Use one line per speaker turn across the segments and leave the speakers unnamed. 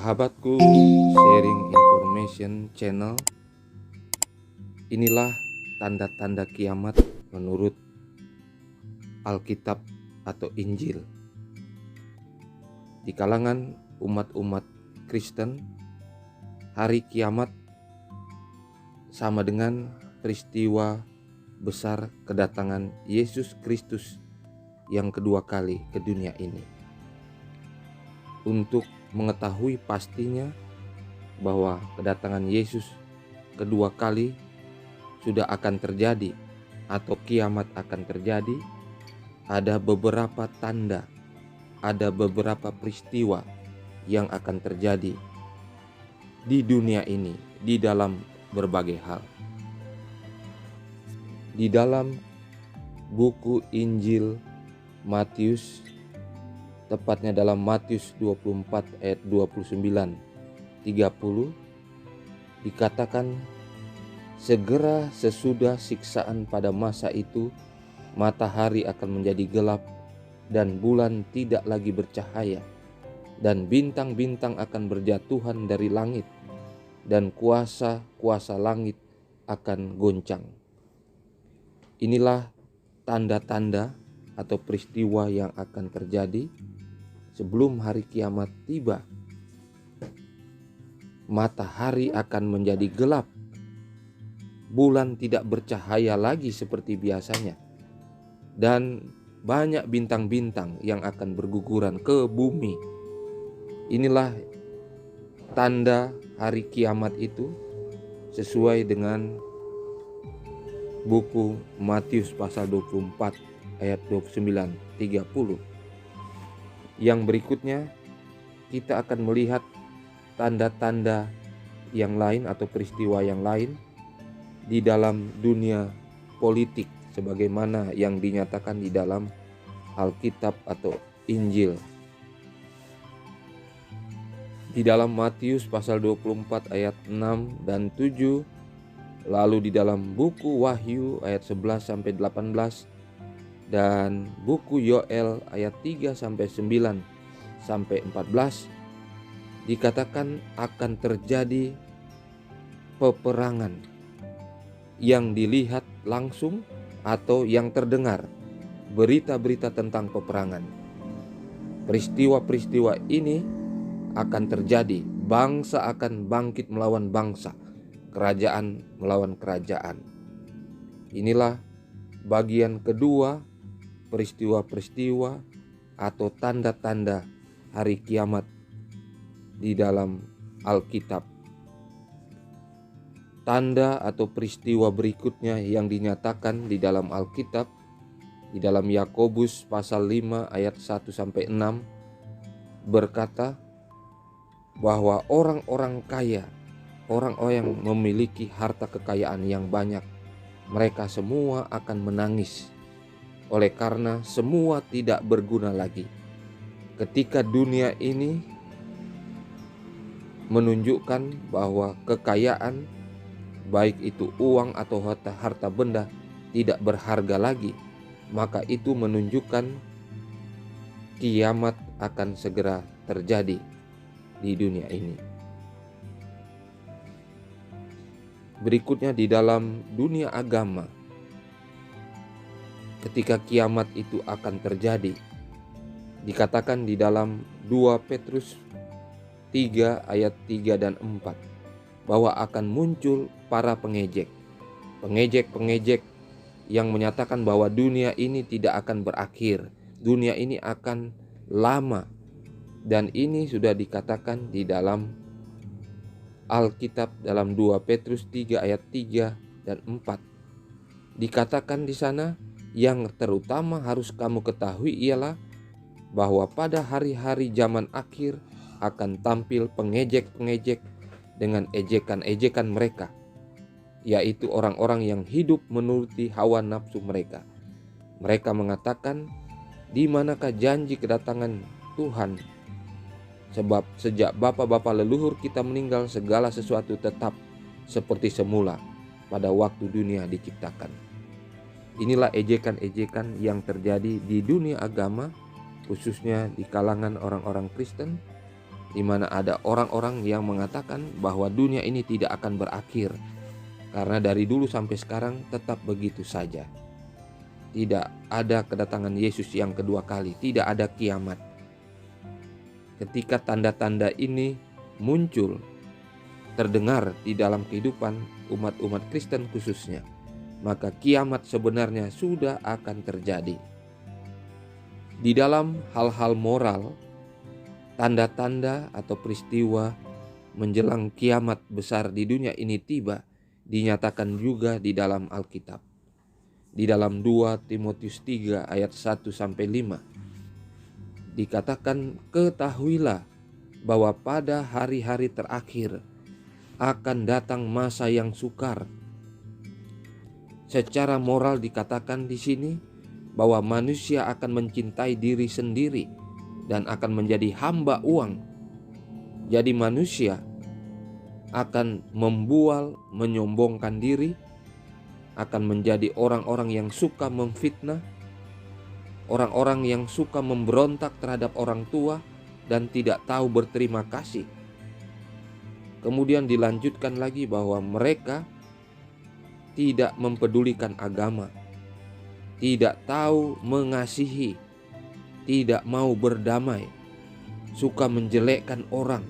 Sahabatku, sharing information channel. Inilah tanda-tanda kiamat menurut Alkitab atau Injil. Di kalangan umat-umat Kristen, hari kiamat sama dengan peristiwa besar kedatangan Yesus Kristus yang kedua kali ke dunia ini. Untuk mengetahui pastinya bahwa kedatangan Yesus kedua kali sudah akan terjadi atau kiamat akan terjadi, ada beberapa tanda, ada beberapa peristiwa yang akan terjadi di dunia ini, di dalam berbagai hal. Di dalam buku Injil Matius, tepatnya dalam Matius 24 ayat 29-30, dikatakan, segera sesudah siksaan pada masa itu, matahari akan menjadi gelap dan bulan tidak lagi bercahaya, dan bintang-bintang akan berjatuhan dari langit, dan kuasa-kuasa langit akan goncang. Inilah tanda-tanda atau peristiwa yang akan terjadi sebelum hari kiamat tiba. Matahari akan menjadi gelap, bulan tidak bercahaya lagi seperti biasanya, dan banyak bintang-bintang yang akan berguguran ke bumi. Inilah tanda hari kiamat itu sesuai dengan buku Matius pasal 24 ayat 29-30. Yang berikutnya kita akan melihat tanda-tanda yang lain atau peristiwa yang lain di dalam dunia politik sebagaimana yang dinyatakan di dalam Alkitab atau Injil. Di dalam Matius pasal 24 ayat 6 dan 7, lalu di dalam buku Wahyu ayat 11-18 dan buku Yoel ayat 3-9-14 dikatakan akan terjadi peperangan yang dilihat langsung atau yang terdengar, berita-berita tentang peperangan. Peristiwa-peristiwa ini akan terjadi, bangsa akan bangkit melawan bangsa, kerajaan melawan kerajaan. Inilah bagian kedua peristiwa-peristiwa atau tanda-tanda hari kiamat di dalam Alkitab. Tanda atau peristiwa berikutnya yang dinyatakan di dalam Alkitab, di dalam Yakobus pasal 5 ayat 1-6 berkata bahwa orang-orang kaya, orang-orang yang memiliki harta kekayaan yang banyak, mereka semua akan menangis oleh karena semua tidak berguna lagi. Ketika dunia ini menunjukkan bahwa kekayaan, baik itu uang atau harta benda, tidak berharga lagi, maka itu menunjukkan kiamat akan segera terjadi di dunia ini. Berikutnya di dalam dunia agama, ketika kiamat itu akan terjadi, dikatakan di dalam 2 Petrus 3 ayat 3 dan 4 bahwa akan muncul para pengejek yang menyatakan bahwa dunia ini tidak akan berakhir, dunia ini akan lama. Dan ini sudah dikatakan di dalam Alkitab dalam 2 Petrus 3 ayat 3 dan 4. Dikatakan di sana, yang terutama harus kamu ketahui ialah bahwa pada hari-hari zaman akhir akan tampil pengejek-pengejek dengan ejekan-ejekan mereka, yaitu orang-orang yang hidup menuruti hawa nafsu mereka. Mereka mengatakan, di manakah janji kedatangan Tuhan? Sebab sejak bapa-bapa leluhur kita meninggal, segala sesuatu tetap seperti semula pada waktu dunia diciptakan. Inilah ejekan-ejekan yang terjadi di dunia agama, khususnya di kalangan orang-orang Kristen di mana ada orang-orang yang mengatakan bahwa dunia ini tidak akan berakhir, karena dari dulu sampai sekarang tetap begitu saja. Tidak ada kedatangan Yesus yang kedua kali, tidak ada kiamat. Ketika tanda-tanda ini muncul, terdengar di dalam kehidupan umat-umat Kristen khususnya, maka kiamat sebenarnya sudah akan terjadi. Di dalam hal-hal moral, tanda-tanda atau peristiwa menjelang kiamat besar di dunia ini tiba dinyatakan juga di dalam Alkitab. Di dalam 2 Timotius 3 ayat 1-5 dikatakan, ketahuilah bahwa pada hari-hari terakhir akan datang masa yang sukar. Secara moral dikatakan di sini bahwa manusia akan mencintai diri sendiri dan akan menjadi hamba uang. Jadi manusia akan membual, menyombongkan diri, akan menjadi orang-orang yang suka memfitnah, orang-orang yang suka memberontak terhadap orang tua dan tidak tahu berterima kasih. Kemudian dilanjutkan lagi bahwa mereka tidak mempedulikan agama, tidak tahu mengasihi, tidak mau berdamai, suka menjelekkan orang,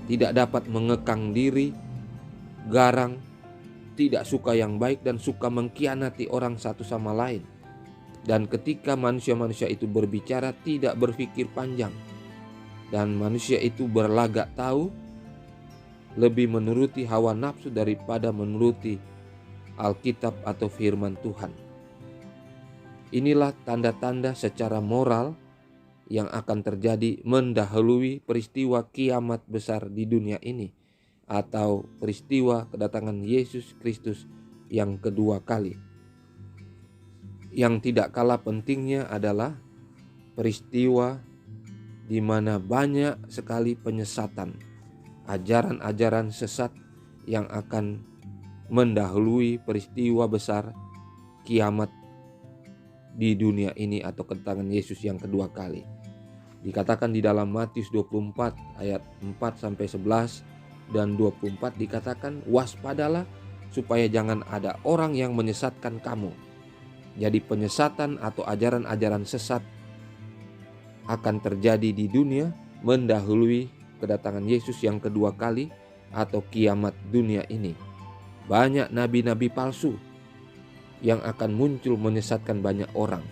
tidak dapat mengekang diri, garang, tidak suka yang baik dan suka mengkhianati orang satu sama lain. Dan ketika manusia-manusia itu berbicara tidak berpikir panjang, dan manusia itu berlagak tahu, lebih menuruti hawa nafsu daripada menuruti Alkitab atau firman Tuhan. Inilah tanda-tanda secara moral yang akan terjadi mendahului peristiwa kiamat besar di dunia ini, atau peristiwa kedatangan Yesus Kristus yang kedua kali. Yang tidak kalah pentingnya adalah peristiwa di mana banyak sekali penyesatan, ajaran-ajaran sesat yang akan mendahului peristiwa besar kiamat di dunia ini atau kedatangan Yesus yang kedua kali. Dikatakan di dalam Matius 24 ayat 4-11 dan 24 dikatakan, waspadalah supaya jangan ada orang yang menyesatkan kamu. Jadi penyesatan atau ajaran-ajaran sesat akan terjadi di dunia mendahului kedatangan Yesus yang kedua kali atau kiamat dunia ini. Banyak nabi-nabi palsu yang akan muncul menyesatkan banyak orang,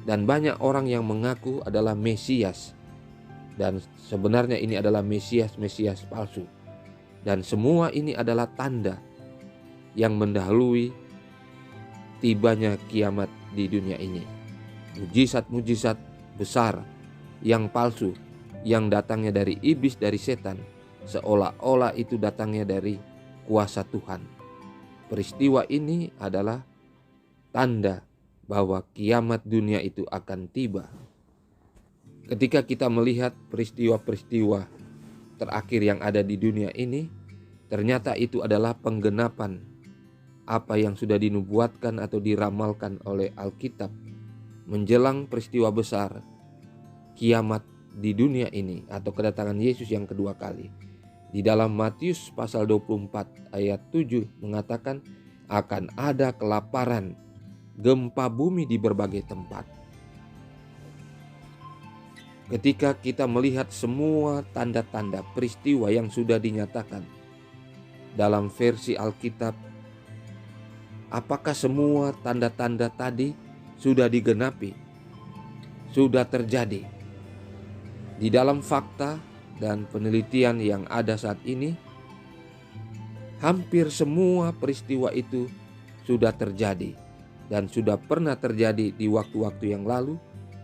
dan banyak orang yang mengaku adalah Mesias, dan sebenarnya ini adalah Mesias palsu. Dan semua ini adalah tanda yang mendahului tibanya kiamat di dunia ini. Mujizat-mujizat besar yang palsu, yang datangnya dari iblis, dari setan, seolah-olah itu datangnya dari kuasa Tuhan. Peristiwa ini adalah tanda bahwa kiamat dunia itu akan tiba. Ketika kita melihat peristiwa-peristiwa terakhir yang ada di dunia ini, ternyata itu adalah penggenapan apa yang sudah dinubuatkan atau diramalkan oleh Alkitab menjelang peristiwa besar kiamat di dunia ini atau kedatangan Yesus yang kedua kali. Di dalam Matius pasal 24 ayat 7 mengatakan akan ada kelaparan, gempa bumi di berbagai tempat. Ketika kita melihat semua tanda-tanda peristiwa yang sudah dinyatakan dalam versi Alkitab, apakah semua tanda-tanda tadi sudah digenapi, sudah terjadi? Di dalam fakta dan penelitian yang ada saat ini, hampir semua peristiwa itu sudah terjadi dan sudah pernah terjadi di waktu-waktu yang lalu.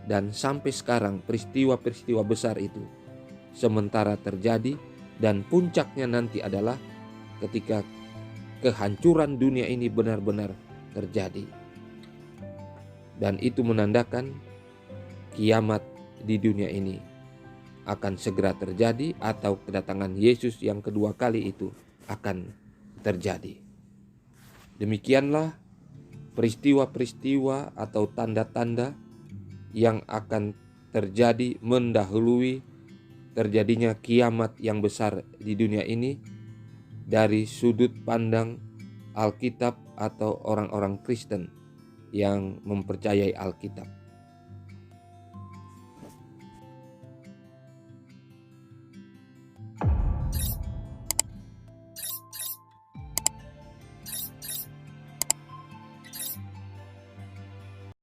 Dan sampai sekarang peristiwa-peristiwa besar itu sementara terjadi, dan puncaknya nanti adalah ketika kehancuran dunia ini benar-benar terjadi. Dan itu menandakan kiamat di dunia ini akan segera terjadi atau kedatangan Yesus yang kedua kali itu akan terjadi. Demikianlah peristiwa-peristiwa atau tanda-tanda yang akan terjadi mendahului terjadinya kiamat yang besar di dunia ini dari sudut pandang Alkitab atau orang-orang Kristen yang mempercayai Alkitab.